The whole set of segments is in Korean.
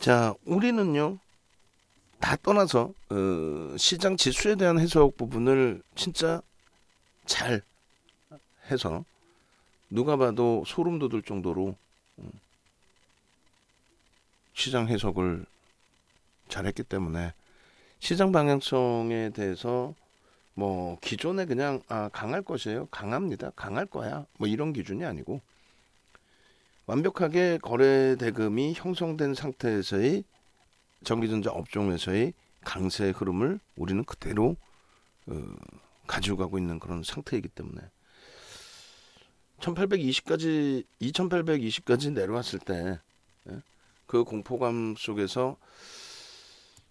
자, 우리는요 다 떠나서 시장 지수에 대한 해석 부분을 진짜 잘 해서 누가 봐도 소름 돋을 정도로 시장 해석을 잘했기 때문에 시장 방향성에 대해서 뭐 기존에 그냥 강할 것이에요, 강합니다, 강할 거야, 뭐 이런 기준이 아니고 완벽하게 거래 대금이 형성된 상태에서의 전기전자 업종에서의 강세 흐름을 우리는 그대로 가지고 가고 있는 그런 상태이기 때문에 1820까지 2820까지 내려왔을 때 그 공포감 속에서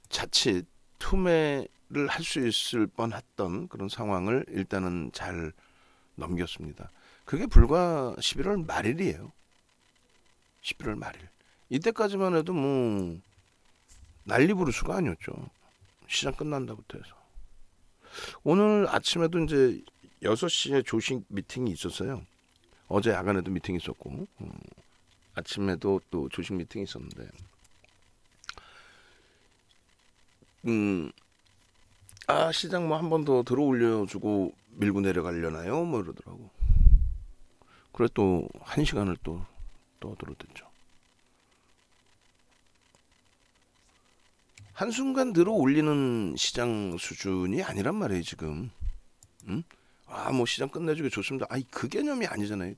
자칫 투매를 할 수 있을 뻔했던 그런 상황을 일단은 잘 넘겼습니다. 그게 불과 11월 말일이에요. 11월 말일. 이때까지만 해도 뭐 난리 부르스가 아니었죠. 시장 끝난다부터 해서. 오늘 아침에도 이제 6시에 조식 미팅이 있었어요. 어제 야간에도 미팅이 있었고 아침에도 또 조식 미팅이 있었는데 시장 뭐 한 번 더 들어 올려주고 밀고 내려가려나요? 뭐 이러더라고. 그래 또 1시간을 또 들어댔죠. 한순간 들어 올리는 시장 수준이 아니란 말이에요 지금. 뭐 시장 끝내주기 좋습니다. 그 개념이 아니잖아요.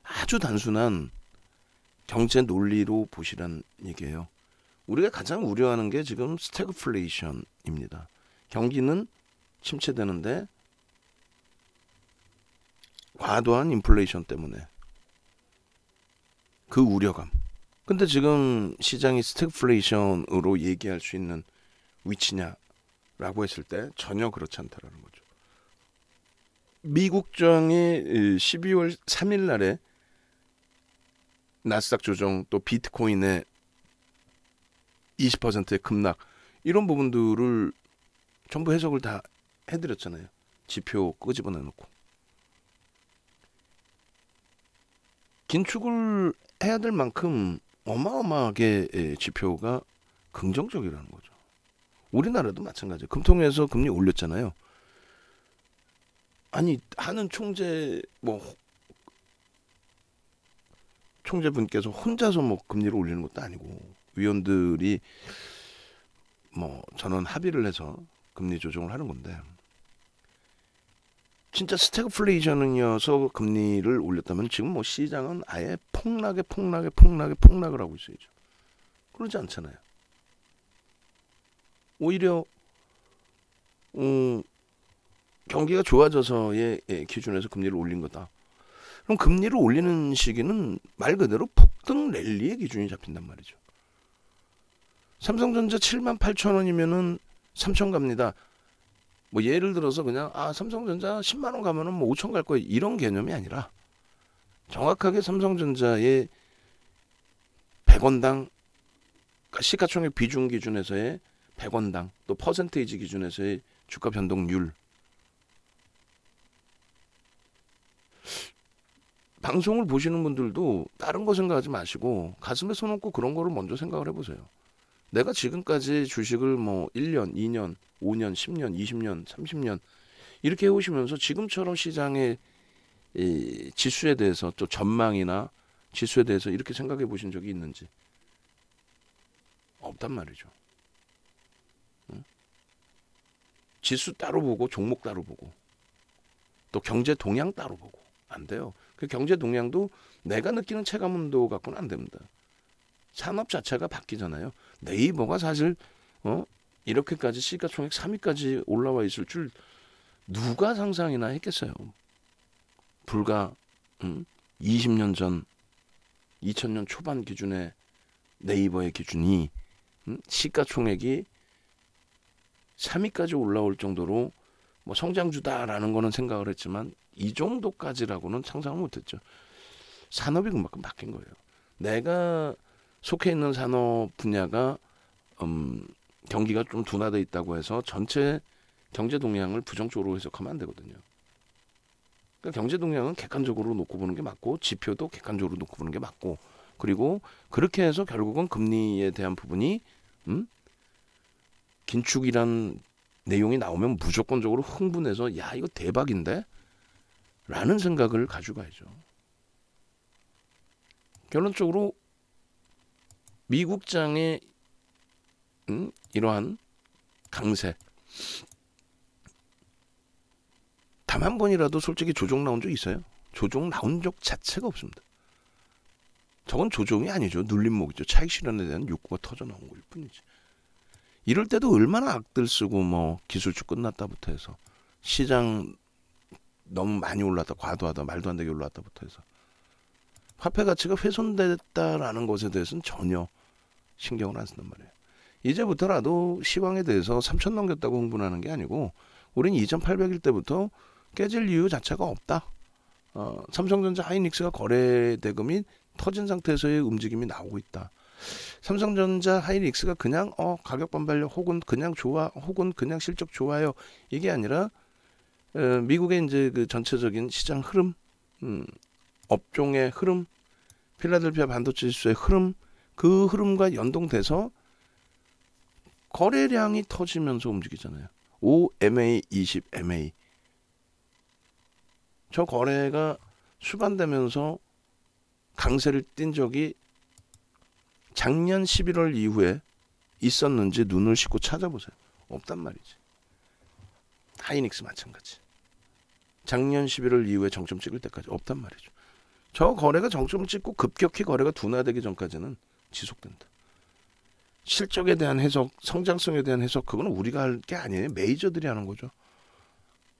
아주 단순한 경제 논리로 보시란 얘기예요. 우리가 가장 우려하는 게 지금 스태그플레이션입니다. 경기는 침체되는데 과도한 인플레이션 때문에 그 우려감. 근데 지금 시장이 스태그플레이션으로 얘기할 수 있는 위치냐라고 했을 때 전혀 그렇지 않다라는 거죠. 미국정이 12월 3일 날에 나스닥 조정 또 비트코인의 20%의 급락 이런 부분들을 전부 해석을 다 해드렸잖아요. 지표 끄집어내놓고 긴축을 해야 될 만큼 어마어마하게 지표가 긍정적이라는 거죠. 우리나라도 마찬가지예요. 금통위에서 금리 올렸잖아요. 하는 총재분께서 혼자서 뭐 금리를 올리는 것도 아니고 위원들이 뭐 전원 합의를 해서 금리 조정을 하는 건데 진짜 스태그플레이션이어서 금리를 올렸다면 지금 뭐 시장은 아예 폭락을 하고 있어야죠. 그러지 않잖아요. 오히려 경기가 좋아져서의 기준에서 금리를 올린 거다. 그럼 금리를 올리는 시기는 말 그대로 폭등 랠리의 기준이 잡힌단 말이죠. 삼성전자 78,000원이면은 3,000 갑니다. 뭐 예를 들어서 그냥 삼성전자 10만 원 가면은 뭐 5,000 갈 거예요. 이런 개념이 아니라 정확하게 삼성전자의 100원당 시가총액 비중 기준에서의 100원당 또 퍼센테이지 기준에서의 주가 변동률. 방송을 보시는 분들도 다른 거 생각하지 마시고 가슴에 손 얹고 그런 거를 먼저 생각을 해보세요. 내가 지금까지 주식을 뭐 1년, 2년, 5년, 10년, 20년, 30년 이렇게 해오시면서 지금처럼 시장의 지수에 대해서 또 전망이나 지수에 대해서 이렇게 생각해 보신 적이 있는지 없단 말이죠. 지수 따로 보고 종목 따로 보고 또 경제 동향 따로 보고 안 돼요. 그 경제 동향도 내가 느끼는 체감온도 갖고는 안 됩니다. 산업 자체가 바뀌잖아요. 네이버가 사실 이렇게까지 시가총액 3위까지 올라와 있을 줄 누가 상상이나 했겠어요. 불과 20년 전 2000년 초반 기준의 네이버의 기준이 시가총액이 3위까지 올라올 정도로 뭐 성장주다라는 거는 생각을 했지만 이 정도까지라고는 상상을 못했죠. 산업이 그만큼 바뀐 거예요. 내가 속해 있는 산업 분야가 경기가 좀 둔화되어 있다고 해서 전체 경제 동향을 부정적으로 해석하면 안 되거든요. 그러니까 경제 동향은 객관적으로 놓고 보는 게 맞고 지표도 객관적으로 놓고 보는 게 맞고 그리고 그렇게 해서 결국은 금리에 대한 부분이 긴축이란 내용이 나오면 무조건적으로 흥분해서 야 이거 대박인데? 라는 생각을 가져가야죠. 결론적으로 미국장의 이러한 강세 단 한 번이라도 솔직히 조정 나온 적 있어요? 조정 나온 적 자체가 없습니다. 저건 조정이 아니죠. 눌림목이죠. 차익 실현에 대한 욕구가 터져 나온 걸 뿐이지. 이럴 때도 얼마나 악들 쓰고 뭐 기술주 끝났다부터 해서 시장 너무 많이 올랐다 과도하다 말도 안 되게 올랐다부터 해서 화폐 가치가 훼손됐다라는 것에 대해서는 전혀 신경을 안 쓴단 말이에요. 이제부터라도 시황에 대해서 3천 넘겼다고 흥분하는 게 아니고 우린 2,800일 때부터 깨질 이유 자체가 없다. 삼성전자 하이닉스가 거래 대금이 터진 상태에서의 움직임이 나오고 있다. 삼성전자 하이닉스가 그냥 가격 반발력 혹은 그냥 좋아 혹은 그냥 실적 좋아요 이게 아니라 미국의 이제 그 전체적인 시장 흐름, 업종의 흐름, 필라델피아 반도체 지수의 흐름, 그 흐름과 연동돼서 거래량이 터지면서 움직이잖아요. OMA, 20MA. 저 거래가 수반되면서 강세를 띈 적이 작년 11월 이후에 있었는지 눈을 씻고 찾아보세요. 없단 말이지. 하이닉스 마찬가지. 작년 11월 이후에 정점 찍을 때까지 없단 말이죠. 저 거래가 정점 찍고 급격히 거래가 둔화되기 전까지는 지속된다. 실적에 대한 해석, 성장성에 대한 해석 그건 우리가 할 게 아니에요. 메이저들이 하는 거죠.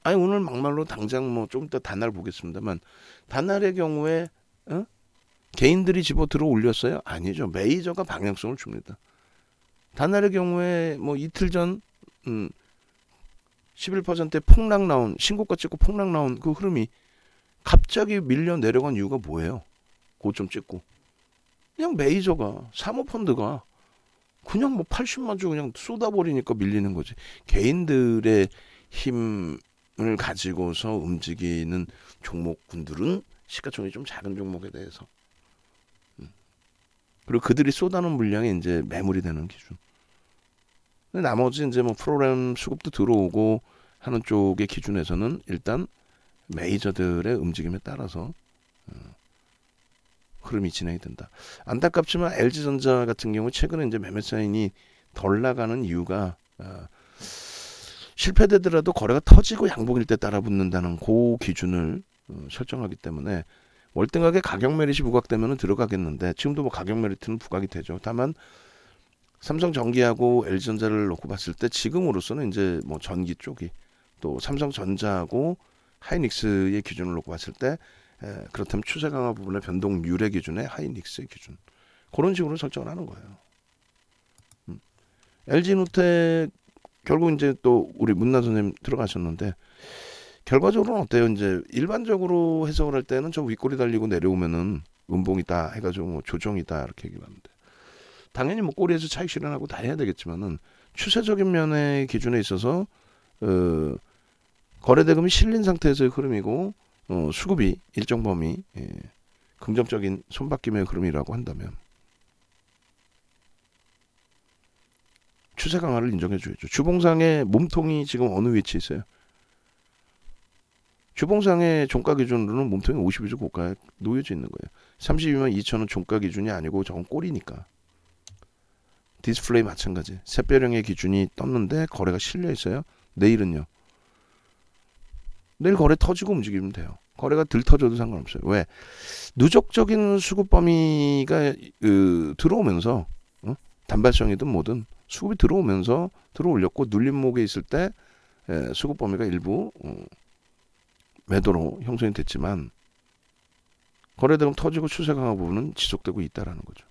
아니 오늘 막말로 당장 뭐 좀 이따 단날 보겠습니다만 단날의 경우에 개인들이 집어 들어 올렸어요? 아니죠. 메이저가 방향성을 줍니다. 단날의 경우에 뭐 이틀 전 11%의 폭락 나온 신고가 찍고 폭락 나온 그 흐름이 갑자기 밀려 내려간 이유가 뭐예요? 고점 찍고 그냥 메이저가 사모펀드가 그냥 뭐 80만 주 그냥 쏟아버리니까 밀리는 거지. 개인들의 힘을 가지고서 움직이는 종목군들은 시가총액이 좀 작은 종목에 대해서 그리고 그들이 쏟아놓은 물량이 이제 매물이 되는 기준. 나머지 이제 뭐 프로그램 수급도 들어오고 하는 쪽의 기준에서는 일단 메이저들의 움직임에 따라서 흐름이 진행이 된다. 안타깝지만 LG전자 같은 경우 최근에 이제 매매 사인이 덜 나가는 이유가 실패되더라도 거래가 터지고 양봉일 때 따라 붙는다는 그 기준을 설정하기 때문에 월등하게 가격 메리트 부각되면 들어가겠는데 지금도 뭐 가격 메리트는 부각이 되죠. 다만 삼성전기하고 LG전자를 놓고 봤을 때 지금으로서는 이제 뭐 전기 쪽이 또 삼성전자하고 하이닉스의 기준을 놓고 봤을 때 그렇다면 추세 강화 부분의 변동률의 기준에 하이닉스의 기준 그런 식으로 설정을 하는 거예요. LG노텍 결국 이제 또 우리 문나 선생님 들어가셨는데 결과적으로는 어때요? 이제 일반적으로 해석을 할 때는 저 윗골이 달리고 내려오면은 음봉이다 해가지고 뭐 조정이다 이렇게 얘기를 하는데 당연히 뭐 꼬리에서 차익 실현하고 다 해야 되겠지만은 추세적인 면의 기준에 있어서 거래대금이 실린 상태에서의 흐름이고 수급이 일정 범위 긍정적인 손바뀜의 흐름이라고 한다면 추세 강화를 인정해줘야죠. 주봉상의 몸통이 지금 어느 위치에 있어요? 주봉상의 종가 기준으로는 몸통이 52주 고가에 놓여져 있는 거예요. 32만 2천원 종가 기준이 아니고 저건 꼴이니까. 디스플레이 마찬가지. 샛별형의 기준이 떴는데 거래가 실려 있어요. 내일은요. 내일 거래 터지고 움직이면 돼요. 거래가 덜 터져도 상관없어요. 왜? 누적적인 수급 범위가 들어오면서 단발성이든 뭐든 수급이 들어오면서 들어올렸고 눌림목에 있을 때 수급 범위가 일부 매도로 형성이 됐지만 거래대금 터지고 추세 강화 부분은 지속되고 있다라는 거죠.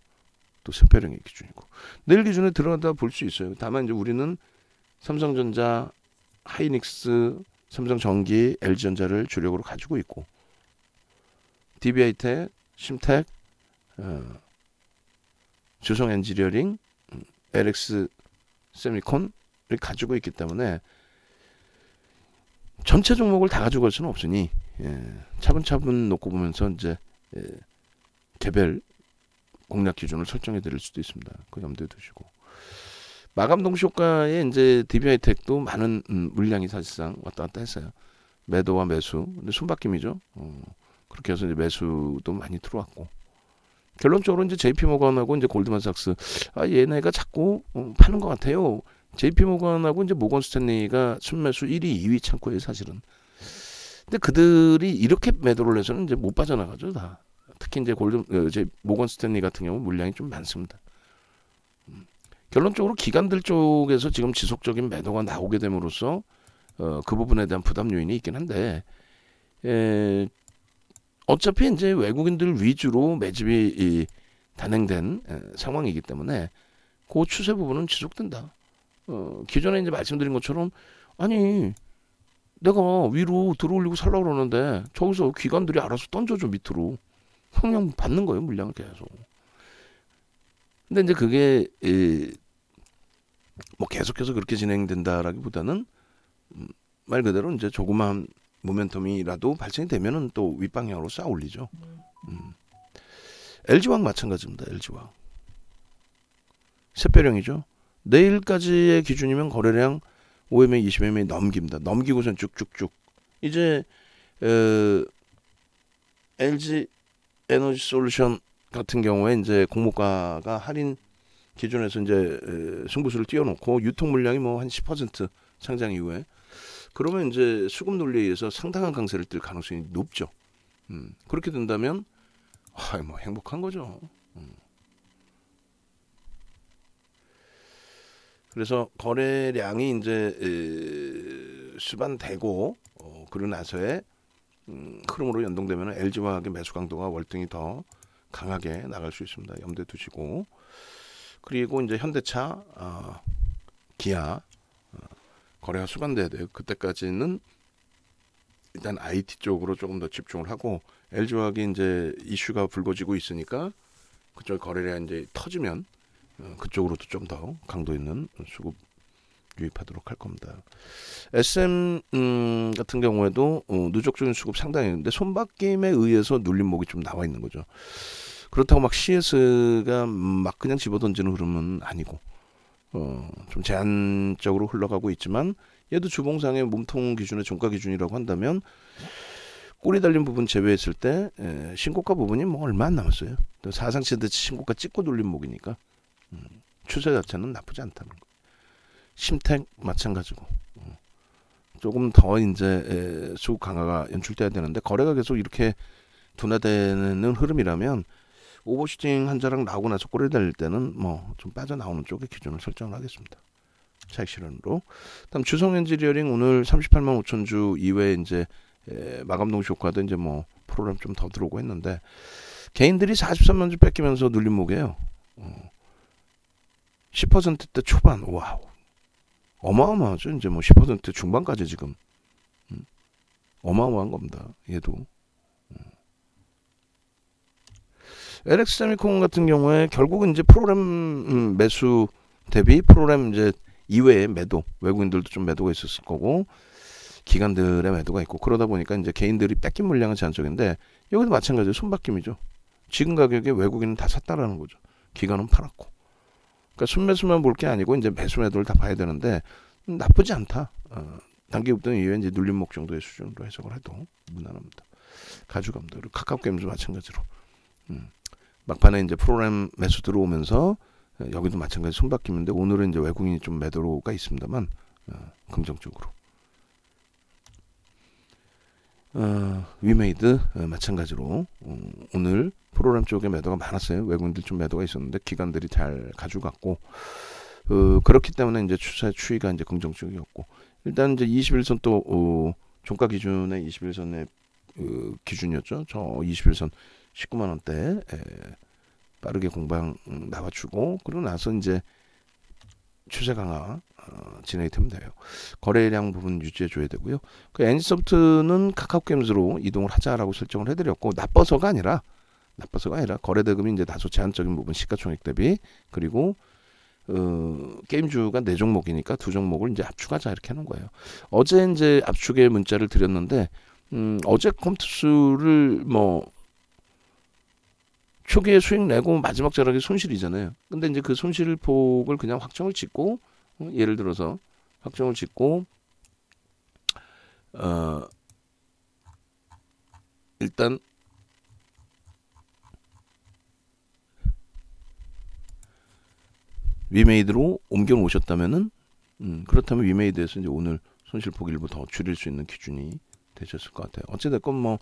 또 샛별형의 기준이고 내일 기준에 들어가다 볼 수 있어요. 다만 이제 우리는 삼성전자, 하이닉스, 삼성전기, LG전자를 주력으로 가지고 있고 DB하이텍, 심텍, 주성엔지니어링, LX 세미콘을 가지고 있기 때문에 전체 종목을 다 가지고 갈 수는 없으니 차분차분 놓고 보면서 이제 개별 공략 기준을 설정해 드릴 수도 있습니다. 그 염두에 두시고. 마감 동시 효과에 이제 DB하이텍도 많은 물량이 사실상 왔다 갔다 했어요. 매도와 매수. 근데 손바뀜이죠. 그렇게 해서 이제 매수도 많이 들어왔고. 결론적으로 이제 JP모건하고 이제 골드만삭스, 얘네가 자꾸 파는 것 같아요. JP모건하고 이제 모건 스탠리가 순매수 1위, 2위 창고예요, 사실은. 근데 그들이 이렇게 매도를 해서는 이제 못 빠져나가죠, 다. 특히 이제 모건 스탠리 같은 경우 물량이 좀 많습니다. 결론적으로 기관들 쪽에서 지금 지속적인 매도가 나오게 됨으로써 그 부분에 대한 부담 요인이 있긴 한데, 어차피 이제 외국인들 위주로 매집이 단행된 상황이기 때문에 그 추세 부분은 지속된다. 기존에 이제 말씀드린 것처럼, 아니 내가 위로 들어올리고 살라고 그러는데 저기서 기관들이 알아서 던져줘 밑으로, 그냥 받는 거예요, 물량을 계속. 근데 이제 그게 뭐 계속해서 그렇게 진행된다라기보다는 말 그대로 이제 조그마한 모멘텀이라도 발생이 되면은 또 윗방향으로 쌓아 올리죠. LG화학 마찬가지입니다. LG화학 샛별형이죠. 내일까지의 기준이면 거래량 5MA, 20MA 넘깁니다. 넘기고선 쭉쭉쭉. 이제 LG 에너지 솔루션 같은 경우에 이제 공모가가 할인 기준에서 이제 승부수를 띄워놓고 유통 물량이 뭐 한 10% 상장 이후에, 그러면 이제 수급 논리에 의해서 상당한 강세를 띨 가능성이 높죠. 그렇게 된다면 뭐 행복한 거죠. 그래서 거래량이 이제 수반되고 그러고 나서의 흐름으로 연동되면 LG화학의 매수 강도가 월등히 더 강하게 나갈 수 있습니다. 염두에 두시고. 그리고 이제 현대차, 기아 거래가 수반돼야 돼요. 그때까지는 일단 IT 쪽으로 조금 더 집중을 하고, LG화학이 이제 이슈가 불거지고 있으니까 그쪽 거래량 이제 터지면 그쪽으로도 좀 더 강도 있는 수급 유입하도록 할 겁니다. SM 같은 경우에도 누적적인 수급 상당히 있는데 손바뀜에 의해서 눌림목이 좀 나와 있는 거죠. 그렇다고 막 CS가 막 그냥 집어던지는 흐름은 아니고 좀 제한적으로 흘러가고 있지만, 얘도 주봉상의 몸통 기준의 종가 기준이라고 한다면 꼬리 달린 부분 제외했을 때 신고가 부분이 뭐 얼마 안 남았어요. 또 사상시대치 신고가 찍고 눌림목이니까 추세 자체는 나쁘지 않다는 거. 심택 마찬가지고 조금 더 이제 수급 강화가 연출돼야 되는데, 거래가 계속 이렇게 둔화되는 흐름이라면 오버슈팅 한 자락 나오고 나서 꼬리 달릴 때는 뭐 좀 빠져나오는 쪽에 기준을 설정을 하겠습니다. 차익 실현으로. 다음 주성엔지니어링 오늘 38만 5천 주 이외에 이제 마감 동시 효과도 이제 뭐 프로그램 좀 더 들어오고 했는데, 개인들이 43만 주 뺏기면서 눌림목이에요. 10%대 초반. 와우, 어마어마하죠. 이제 뭐 10% 중반까지 지금 어마어마한 겁니다. 얘도. LX세미콘 같은 경우에 결국은 이제 프로그램 매수 대비 프로그램 이제 이외에 매도, 외국인들도 좀 매도가 있었을 거고 기관들의 매도가 있고, 그러다 보니까 이제 개인들이 뺏긴 물량은 제한적인데, 여기도 마찬가지로 손바뀜이죠. 지금 가격에 외국인은 다 샀다라는 거죠. 기관은 팔았고. 그러니까 순매수만 볼 게 아니고 이제 매수 매도를 다 봐야 되는데 나쁘지 않다. 단기 급등 이후에 이제 눌림목 정도의 수준으로 해석을 해도 무난합니다. 가져갑니다. 그리고 카카오게임도 마찬가지로. 막판에 이제 프로그램 매수 들어오면서 여기도 마찬가지 손바뀜인데, 오늘은 이제 외국인이 좀 매도가 있습니다만 긍정적으로. 위메이드 마찬가지로 오늘 프로그램 쪽에 매도가 많았어요. 외국인들 좀 매도가 있었는데 기관들이 잘 가져갔고, 그렇기 때문에 이제 추이가 이제 긍정적이었고, 일단 이제 21선 또 종가 기준의 21선의 기준이었죠. 저 21선 19만 원대 빠르게 공방 나와주고, 그러고 나서 이제 추세 강화 진행이 되면 돼요. 거래량 부분 유지해줘야 되고요. 그 NC소프트는 카카오게임즈로 이동을 하자라고 설정을 해드렸고, 나빠서가 아니라 거래 대금이 이제 다소 제한적인 부분, 시가총액 대비, 그리고 게임주가 4종목이니까 2종목을 이제 압축하자 이렇게 하는 거예요. 어제 이제 압축의 문자를 드렸는데 어제 컴투스를 뭐 초기에 수익 내고 마지막 자락이 손실이잖아요. 근데 이제 그 손실 폭을 그냥 확정을 짓고 예를 들어서 확정을 짓고 일단 위메이드로 옮겨 놓으셨다면은 그렇다면 위메이드에서 이제 오늘 손실폭 일부 더 줄일 수 있는 기준이 되셨을 것 같아요. 어찌됐건 뭐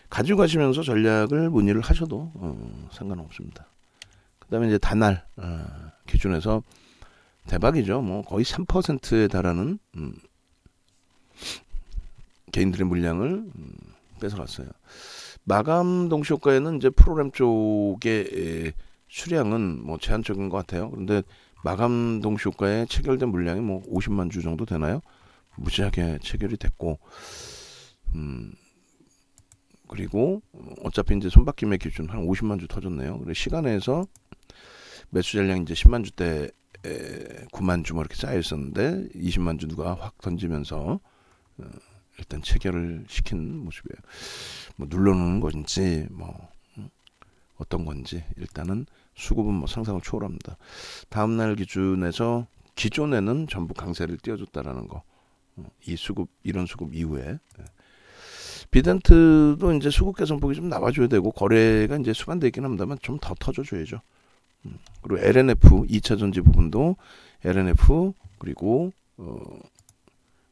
가지고 가시면서 전략을 문의를 하셔도 상관없습니다. 그다음에 이제 단날 기준에서 대박이죠. 뭐 거의 3%에 달하는 개인들의 물량을 뺏어갔어요. 마감 동시 효과에는 이제 프로그램 쪽의 수량은 뭐 제한적인 것 같아요. 그런데 마감 동시 효과에 체결된 물량이 뭐 50만 주 정도 되나요? 무지하게 체결이 됐고, 그리고 어차피 이제 손바뀜의 기준 한 50만 주 터졌네요. 그래서 시간에서 매수 전량이 이제 10만 주대 9만 주 뭐 이렇게 쌓여 있었는데 20만 주 누가 확 던지면서 일단 체결을 시킨 모습이에요. 뭐 눌러놓는 건지 뭐 어떤 건지 일단은 수급은 뭐 상상을 초월합니다. 다음날 기준에서 기존에는 전부 강세를 띄워줬다라는 거. 이 수급 이런 수급 이후에 비덴트도 이제 수급 개선폭이 좀 나와줘야 되고 거래가 이제 수반돼 있긴 합니다만 좀 더 터져줘야죠. 그리고 LNF 2차 전지 부분도 LNF 그리고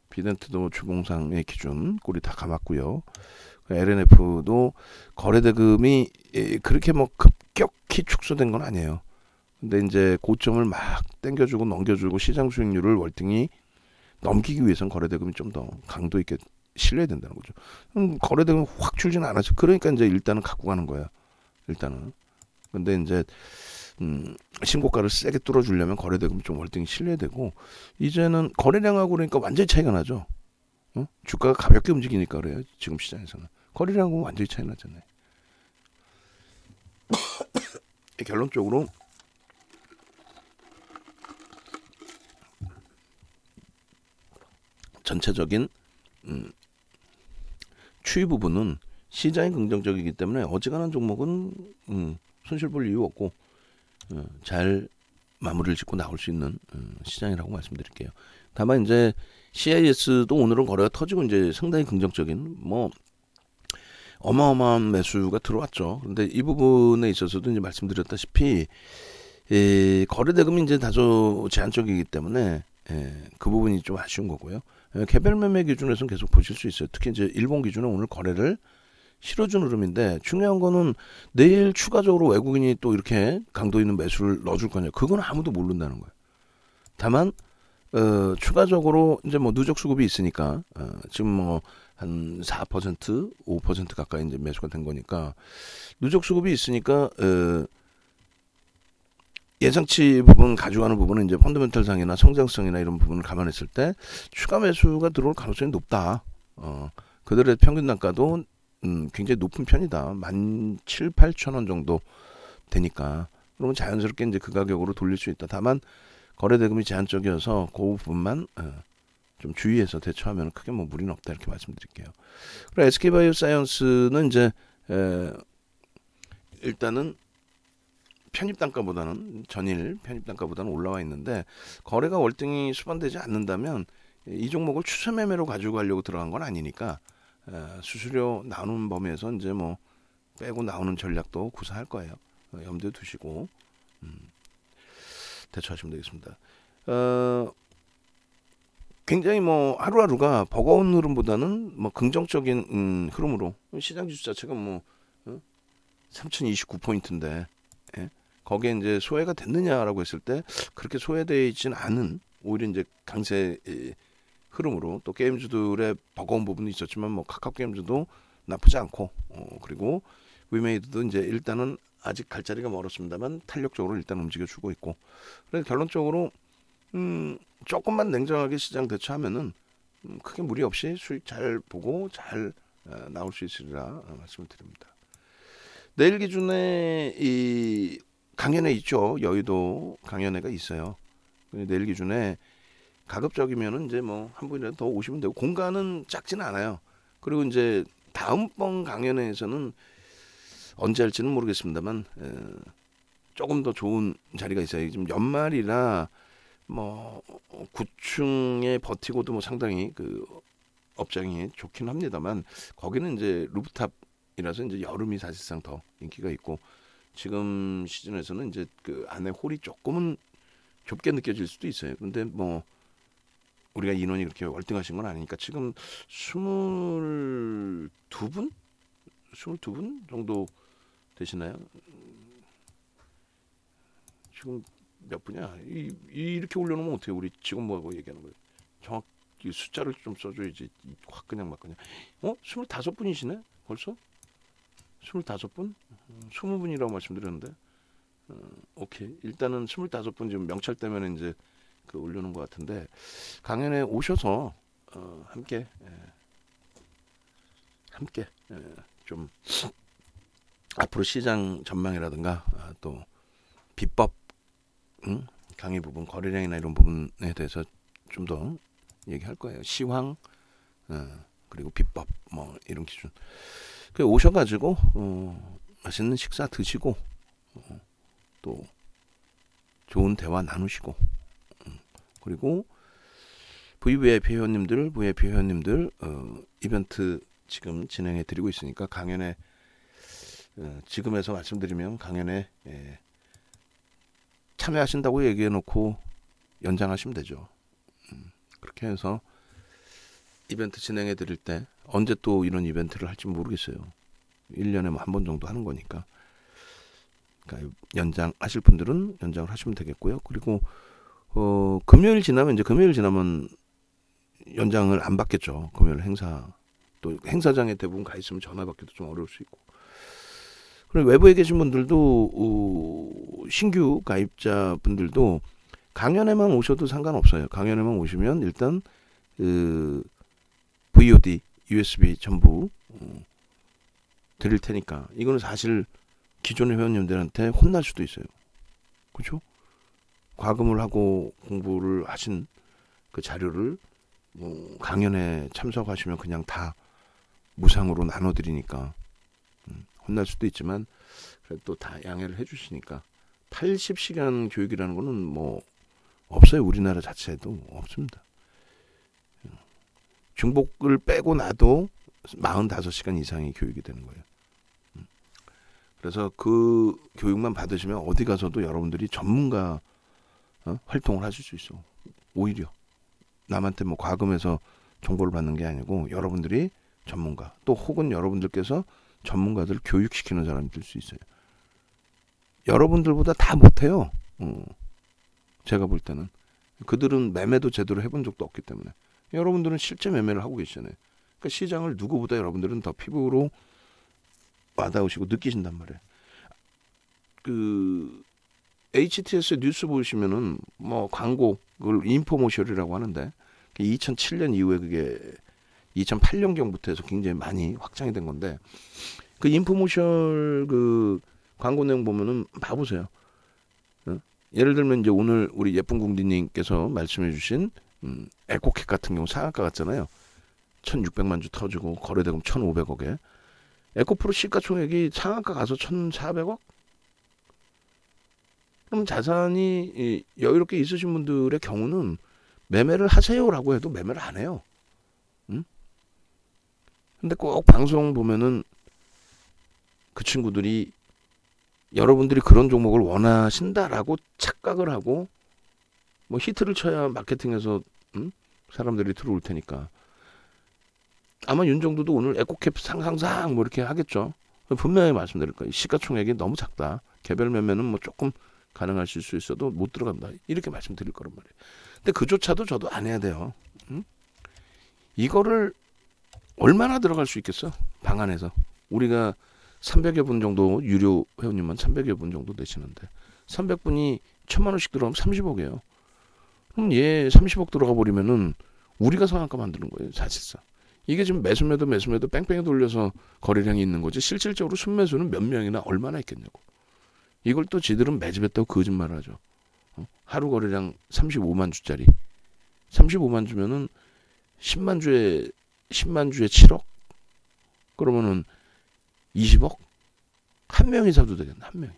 비덴트도 주봉상의 기준 꼴이 다 감았고요. LNF도 거래대금이 그렇게 뭐 급격히 축소된 건 아니에요. 근데 이제 고점을 막 땡겨주고 넘겨주고 시장 수익률을 월등히 넘기기 위해서는 거래대금이 좀 더 강도 있게 실려야 된다는 거죠. 거래대금 확 줄지는 않았죠. 그러니까 이제 일단은 갖고 가는 거예요. 일단은. 근데 이제 신고가를 세게 뚫어주려면 거래대금이 좀 월등히 실려야 되고 이제는 거래량하고 그러니까 완전히 차이가 나죠. 주가가 가볍게 움직이니까 그래요. 지금 시장에서는. 거래량하고 완전히 차이 나잖아요. 결론적으로 전체적인 추이 부분은 시장이 긍정적이기 때문에 어지간한 종목은 손실 볼 이유 없고 잘 마무리를 짓고 나올 수 있는 시장이라고 말씀드릴게요. 다만 이제 CIS도 오늘은 거래가 터지고 이제 상당히 긍정적인 뭐 어마어마한 매수가 들어왔죠. 그런데 이 부분에 있어서도 이제 말씀드렸다시피 거래 대금이 이제 다소 제한적이기 때문에 그 부분이 좀 아쉬운 거고요. 개별 매매 기준에서는 계속 보실 수 있어요. 특히 이제 일본 기준은 오늘 거래를 실어준 흐름인데 중요한 거는 내일 추가적으로 외국인이 또 이렇게 강도 있는 매수를 넣어줄 거냐. 그건 아무도 모른다는 거예요. 다만 추가적으로 이제 뭐 누적 수급이 있으니까 지금 뭐 한 4%, 5% 가까이 이제 매수가 된 거니까 누적 수급이 있으니까 예상치 부분 가져가는 부분은 이제 펀더멘털상이나 성장성이나 이런 부분을 감안했을 때 추가 매수가 들어올 가능성이 높다. 그들의 평균 단가도 굉장히 높은 편이다. 17,000, 8,000원 정도 되니까 그러면 자연스럽게 이제 그 가격으로 돌릴 수 있다. 다만 거래 대금이 제한적이어서 그 부분만 좀 주의해서 대처하면 크게 뭐 무리는 없다 이렇게 말씀드릴게요. 그리고 SK바이오사이언스는 이제 일단은 편입 단가보다는 전일 편입 단가보다는 올라와 있는데 거래가 월등히 수반되지 않는다면 이 종목을 추세 매매로 가지고 가려고 들어간 건 아니니까 수수료 나누는 범위에서 이제 뭐 빼고 나오는 전략도 구사할 거예요. 염두에 두시고 대처하시면 되겠습니다. 굉장히 뭐 하루하루가 버거운 흐름보다는 뭐 긍정적인 흐름으로 시장 지수 자체가 뭐 3029포인트인데 거기에 이제 소외가 됐느냐라고 했을 때 그렇게 소외되어 있지는 않은 오히려 이제 강세 흐름으로 또 게임주들의 버거운 부분이 있었지만 뭐 카카오 게임즈도 나쁘지 않고 그리고 위메이드도 이제 일단은 아직 갈 자리가 멀었습니다만 탄력적으로 일단 움직여주고 있고 그래서 결론적으로 조금만 냉정하게 시장 대처하면은 크게 무리 없이 수익 잘 보고 잘 나올 수 있으리라 말씀을 드립니다. 내일 기준에 이 강연회 있죠. 여의도 강연회가 있어요. 내일 기준에 가급적이면은 이제 뭐 한 분이라도 더 오시면 되고 공간은 작지는 않아요. 그리고 이제 다음번 강연회에서는 언제 할지는 모르겠습니다만 조금 더 좋은 자리가 있어요. 지금 연말이라 뭐 구층에 버티고도 뭐 상당히 그 업장이 좋긴 합니다만 거기는 이제 루프탑이라서 이제 여름이 사실상 더 인기가 있고 지금 시즌에서는 이제 그 안에 홀이 조금은 좁게 느껴질 수도 있어요. 근데 뭐 우리가 인원이 그렇게 월등하신 건 아니니까 지금 22분? 22분 정도 되시나요? 지금 몇 분이야? 이렇게 올려놓으면 어떻게 우리 직원부하고 얘기하는 거예요? 정확히 숫자를 좀 써줘야지. 확 그냥 막 그냥. 25분이시네? 벌써? 25분? 20분이라고 말씀드렸는데. 오케이. 일단은 25분 지금 명찰 때문에 이제 그 올려놓은 것 같은데 강연에 오셔서 함께 좀 앞으로 시장 전망이라든가 또 비법 강의 부분, 거래량이나 이런 부분에 대해서 좀 더 얘기할 거예요. 시황 그리고 비법 뭐 이런 기준. 그 오셔가지고 맛있는 식사 드시고 또 좋은 대화 나누시고 그리고 VIP 회원님들 이벤트 지금 진행해 드리고 있으니까 강연에 지금에서 말씀드리면 강연에 참여하신다고 얘기해 놓고 연장하시면 되죠. 그렇게 해서 이벤트 진행해 드릴 때 언제 또 이런 이벤트를 할지 모르겠어요. 1년에 뭐 한 번 정도 하는 거니까. 그러니까 연장하실 분들은 연장을 하시면 되겠고요. 그리고 금요일 지나면 연장을 안 받겠죠. 금요일 행사 또 행사장에 대부분 가 있으면 전화 받기도 좀 어려울 수 있고. 그리고 외부에 계신 분들도 신규 가입자 분들도 강연에만 오셔도 상관없어요. 강연에만 오시면 일단 VOD, USB 전부 드릴 테니까 이거는 사실 기존의 회원님들한테 혼날 수도 있어요. 그렇죠? 과금을 하고 공부를 하신 그 자료를 뭐 강연에 참석하시면 그냥 다 무상으로 나눠드리니까 혼날 수도 있지만 그래도 또 다 양해를 해주시니까 80시간 교육이라는 거는 뭐 없어요. 우리나라 자체에도 없습니다. 중복을 빼고 나도 45시간 이상의 교육이 되는 거예요. 그래서 그 교육만 받으시면 어디 가서도 여러분들이 전문가 활동을 하실 수 있어. 오히려 남한테 뭐 과금해서 정보를 받는 게 아니고 여러분들이 전문가 또 혹은 여러분들께서 전문가들을 교육시키는 사람이 될 수 있어요. 여러분들보다 다 못해요. 제가 볼 때는 그들은 매매도 제대로 해본 적도 없기 때문에 여러분들은 실제 매매를 하고 계시잖아요. 그러니까 시장을 누구보다 여러분들은 더 피부로 와닿으시고 느끼신단 말이에요. 그 HTS 뉴스 보시면은 뭐 광고 그걸 인포모셜이라고 하는데 2007년 이후에 그게 2008년경부터 해서 굉장히 많이 확장이 된 건데 그 인포모셜 그 광고 내용 보면은 봐보세요. 예를 들면 이제 오늘 우리 예쁜 궁디님께서 말씀해주신 에코캣 같은 경우 상한가 같잖아요. 1,600만 주 터지고 거래대금 1,500억에 에코프로 시가총액이 상한가 가서 1,400억? 그럼 자산이 여유롭게 있으신 분들의 경우는 매매를 하세요라고 해도 매매를 안 해요. 근데 꼭 방송 보면은 그 친구들이 여러분들이 그런 종목을 원하신다라고 착각을 하고 뭐 히트를 쳐야 마케팅에서 사람들이 들어올 테니까 아마 윤정도도 오늘 에코캡 상상상 뭐 이렇게 하겠죠. 분명히 말씀드릴 거예요. 시가총액이 너무 작다. 개별 매매는 뭐 조금 가능하실 수 있어도 못 들어간다. 이렇게 말씀드릴 거란 말이에요. 근데 그조차도 저도 안 해야 돼요. 이거를 얼마나 들어갈 수 있겠어? 방 안에서. 우리가 300여 분 정도 유료 회원님만 300여 분 정도 되시는데 300분이 1,000만 원씩 들어가면 30억이에요. 그럼 얘 30억 들어가 버리면은 우리가 상한가 만드는 거예요. 사실상. 이게 지금 매수매도 뺑뺑이 돌려서 거래량이 있는 거지 실질적으로 순매수는 몇 명이나 얼마나 있겠냐고. 이걸 또 지들은 매집했다고 거짓말을 하죠. 하루 거래량 35만 주짜리 35만 주면은 10만 주에 7억? 그러면은 20억? 한 명이 사도 되겠네. 한 명이.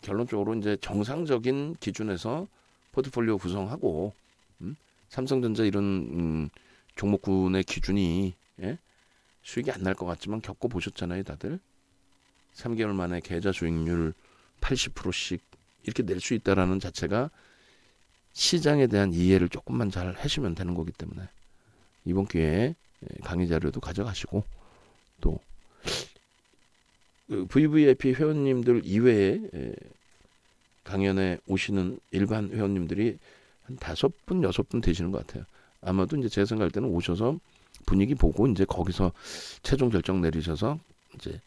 결론적으로 이제 정상적인 기준에서 포트폴리오 구성하고 삼성전자 이런 종목군의 기준이 예? 수익이 안 날 것 같지만 겪어보셨잖아요. 다들. 3개월 만에 계좌 수익률 80%씩 이렇게 낼 수 있다라는 자체가 시장에 대한 이해를 조금만 잘 하시면 되는 거기 때문에 이번 기회에 강의 자료도 가져가시고 또 VVIP 회원님들 이외에 강연에 오시는 일반 회원님들이 한 5분, 6분 되시는 것 같아요. 아마도 이제 제가 생각할 때는 오셔서 분위기 보고 이제 거기서 최종 결정 내리셔서 이제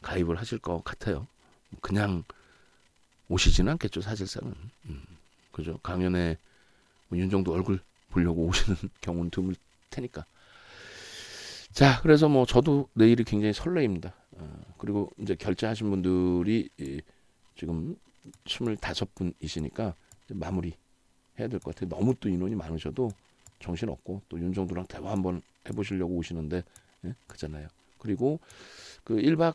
가입을 하실 것 같아요. 그냥 오시지는 않겠죠, 사실상은. 그죠? 강연에 윤정도 얼굴 보려고 오시는 경우는 드물 테니까. 자, 그래서 뭐 저도 내일이 굉장히 설레입니다. 그리고 이제 결제하신 분들이 지금 25분이시니까 마무리 해야 될 것 같아요. 너무 또 인원이 많으셔도 정신없고 또 윤정도랑 대화 한번 해보시려고 오시는데 예? 그잖아요. 그리고 그 1박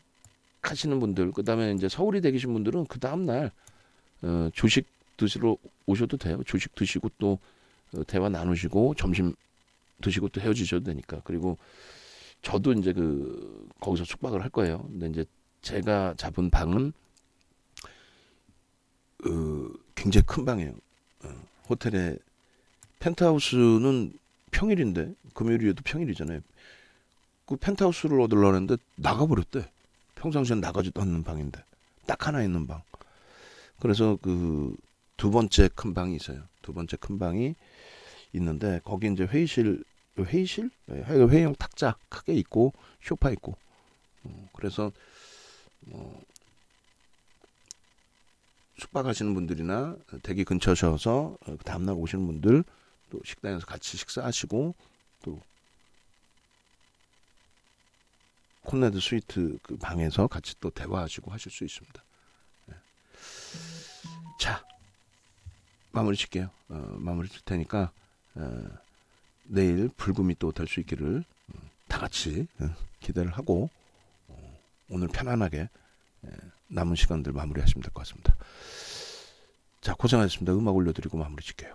하시는 분들, 그 다음에 이제 서울이 되계신 분들은 그 다음날 조식 드시러 오셔도 돼요. 조식 드시고 또 대화 나누시고 점심 드시고 또 헤어지셔도 되니까. 그리고 저도 이제 거기서 숙박을 할 거예요. 근데 이제 제가 잡은 방은 굉장히 큰 방이에요. 호텔에 펜트하우스는 평일인데 금요일이어도 평일이잖아요. 그 펜트하우스를 얻으려고 했는데 나가버렸대. 평상시엔 나가지도 않는 방인데 딱 하나 있는 방. 그래서 그 두 번째 큰 방이 있어요. 두 번째 큰 방이 있는데 거기 이제 회의실 회의용 탁자 크게 있고 소파 있고 그래서 숙박하시는 분들이나 대기 근처셔서 다음날 오시는 분들 또 식당에서 같이 식사하시고 또 콘라드 스위트 그 방에서 같이 또 대화하시고 하실 수 있습니다. 네. 자, 마무리 칠게요. 마무리 칠 테니까 내일 불금이 또 될 수 있기를 다 같이 기대를 하고 오늘 편안하게 남은 시간들 마무리하시면 될 것 같습니다. 자, 고생하셨습니다. 음악 올려드리고 마무리 칠게요.